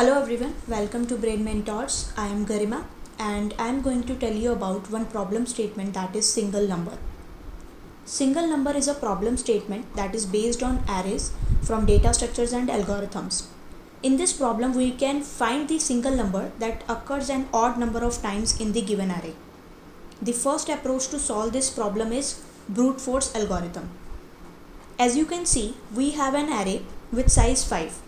Hello everyone, welcome to Brain Mentors. I am Garima and I am going to tell you about one problem statement, that is single number. Single number is a problem statement that is based on arrays from data structures and algorithms. In this problem, we can find the single number that occurs an odd number of times in the given array. The first approach to solve this problem is brute force algorithm. As you can see, we have an array with size 5.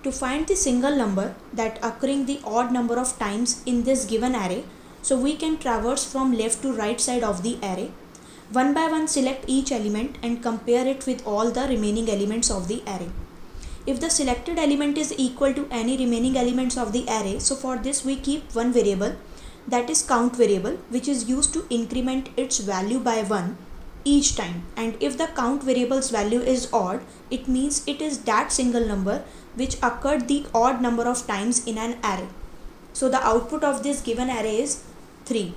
To find the single number that occurring the odd number of times in this given array, so we can traverse from left to right side of the array. One by one select each element and compare it with all the remaining elements of the array. If the selected element is equal to any remaining elements of the array, so for this we keep one variable, that is count variable, which is used to increment its value by 1 each time. And if the count variable's value is odd, it means it is that single number which occurred the odd number of times in an array. So the output of this given array is 3.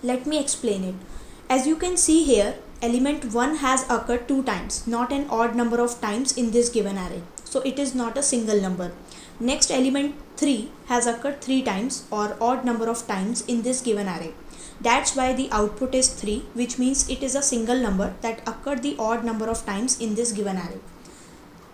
Let me explain it. As you can see here, element 1 has occurred 2 times, not an odd number of times in this given array. So it is not a single number. Next, element 3 has occurred 3 times or odd number of times in this given array. That's why the output is 3, which means it is a single number that occurred the odd number of times in this given array.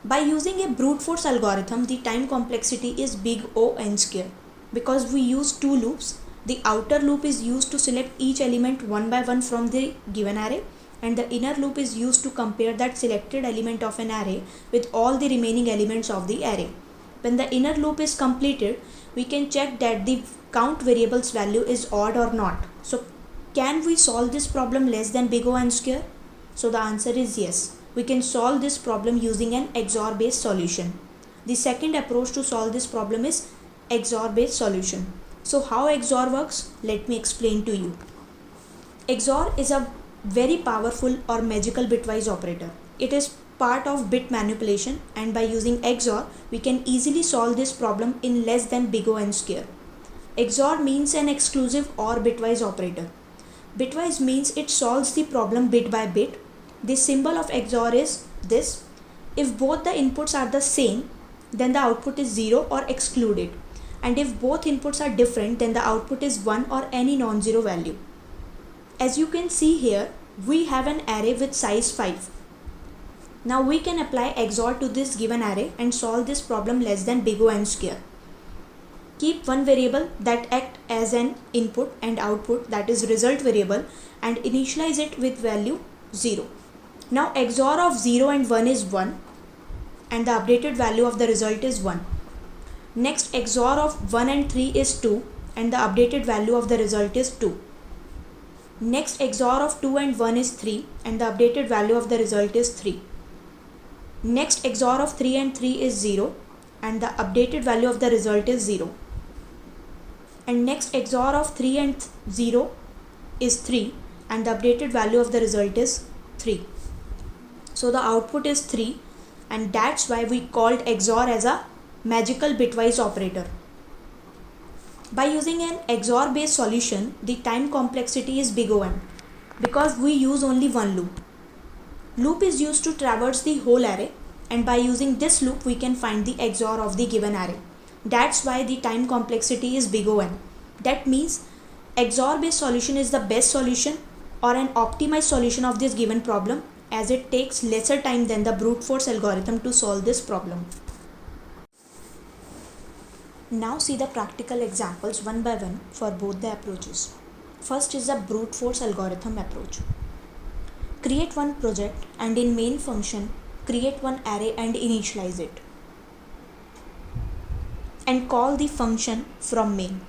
By using a brute force algorithm, the time complexity is big O n square. Because we use 2 loops, the outer loop is used to select each element one by one from the given array, and the inner loop is used to compare that selected element of an array with all the remaining elements of the array. When the inner loop is completed, we can check that the count variable's value is odd or not. So can we solve this problem less than big O n square? So the answer is yes. We can solve this problem using an XOR based solution. The second approach to solve this problem is XOR based solution. So how XOR works? Let me explain to you. XOR is a very powerful or magical bitwise operator. It is part of bit manipulation, and by using XOR, we can easily solve this problem in less than big O n square. XOR means an exclusive or bitwise operator. Bitwise means it solves the problem bit by bit. The symbol of XOR is this. If both the inputs are the same, then the output is 0 or excluded. And if both inputs are different, then the output is 1 or any non-zero value. As you can see here, we have an array with size 5. Now we can apply XOR to this given array and solve this problem less than big O n square. Keep one variable that acts as an input and output, that is result variable, and initialize it with value 0. Now XOR of 0 and 1 is 1 and the updated value of the result is 1. Next, XOR of 1 and 3 is 2 and the updated value of the result is 2. Next, XOR of 2 and 1 is 3 and the updated value of the result is 3. Next, XOR of 3 and 3 is 0 and the updated value of the result is 0. And next, XOR of 3 and 0 is 3 and the updated value of the result is 3. So the output is 3, and that's why we called XOR as a magical bitwise operator. By using an XOR based solution, the time complexity is big O n because we use only one loop. Loop is used to traverse the whole array, and by using this loop we can find the XOR of the given array. That's why the time complexity is big O n. That means XOR based solution is the best solution or an optimized solution of this given problem, as it takes lesser time than the brute force algorithm to solve this problem. Now see the practical examples one by one for both the approaches. First is the brute force algorithm approach. Create one project and in main function create one array and initialize it. And call the function from main.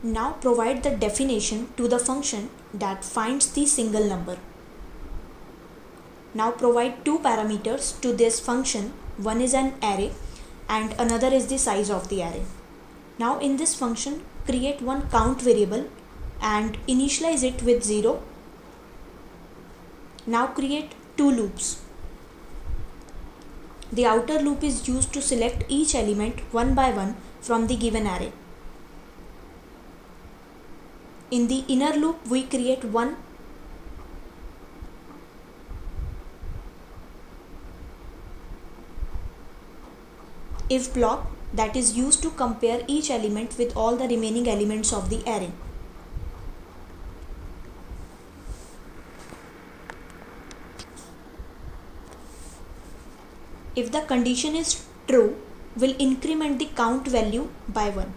Now provide the definition to the function that finds the single number. Now provide 2 parameters to this function. One is an array and another is the size of the array. Now in this function, create one count variable and initialize it with 0. Now create 2 loops. The outer loop is used to select each element one by one from the given array. In the inner loop, we create one if block that is used to compare each element with all the remaining elements of the array. If the condition is true, we'll increment the count value by 1.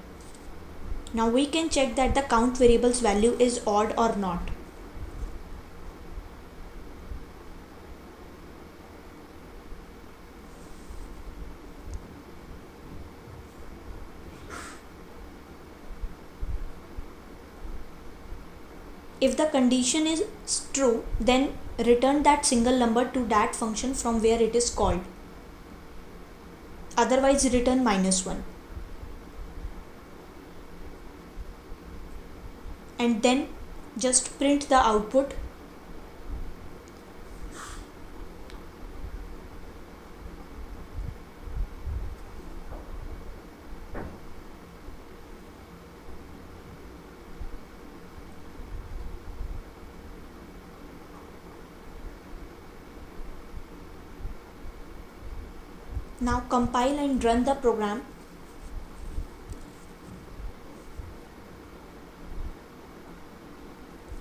Now we can check that the count variable's value is odd or not. If the condition is true, then return that single number to that function from where it is called. Otherwise return -1. And then just print the output. Now compile and run the program.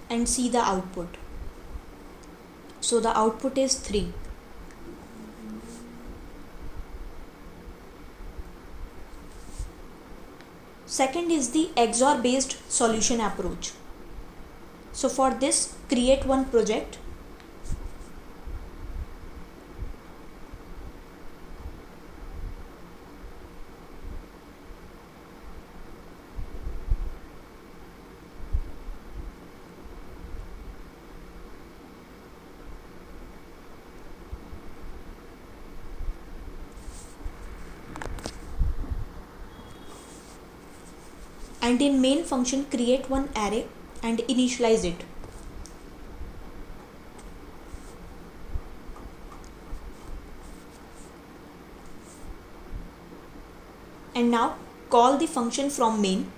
And see the output. So the output is 3. Second is the XOR based solution approach. So for this, create one project. And in main function create one array and initialize it. And now call the function from main.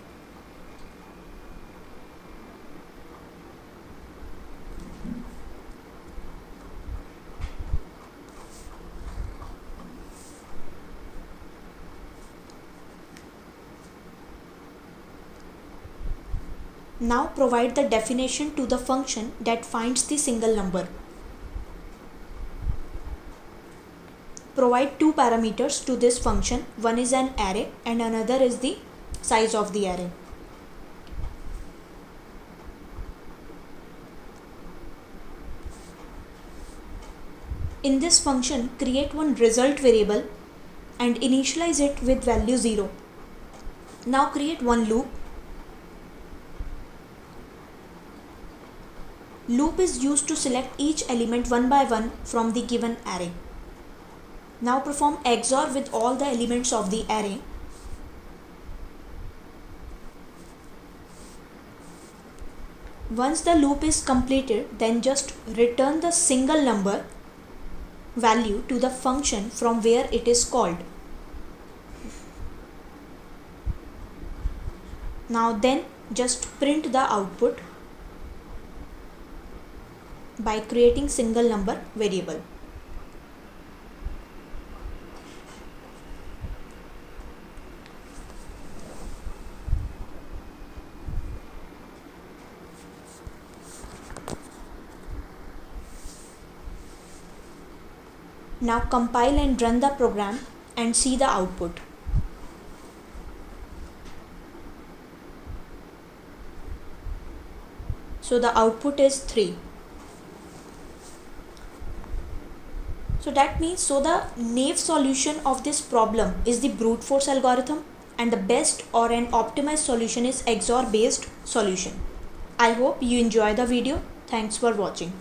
Now provide the definition to the function that finds the single number. Provide two parameters to this function. One is an array and another is the size of the array. In this function, create one result variable and initialize it with value 0. Now create one loop. Loop is used to select each element one by one from the given array. Now perform XOR with all the elements of the array. Once the loop is completed, then just return the single number value to the function from where it is called. Now then just print the output by creating single number variable. Now compile and run the program and see the output. So the output is 3. So that means the naive solution of this problem is the brute force algorithm, and the best or an optimized solution is XOR based solution. I hope you enjoy the video. Thanks for watching.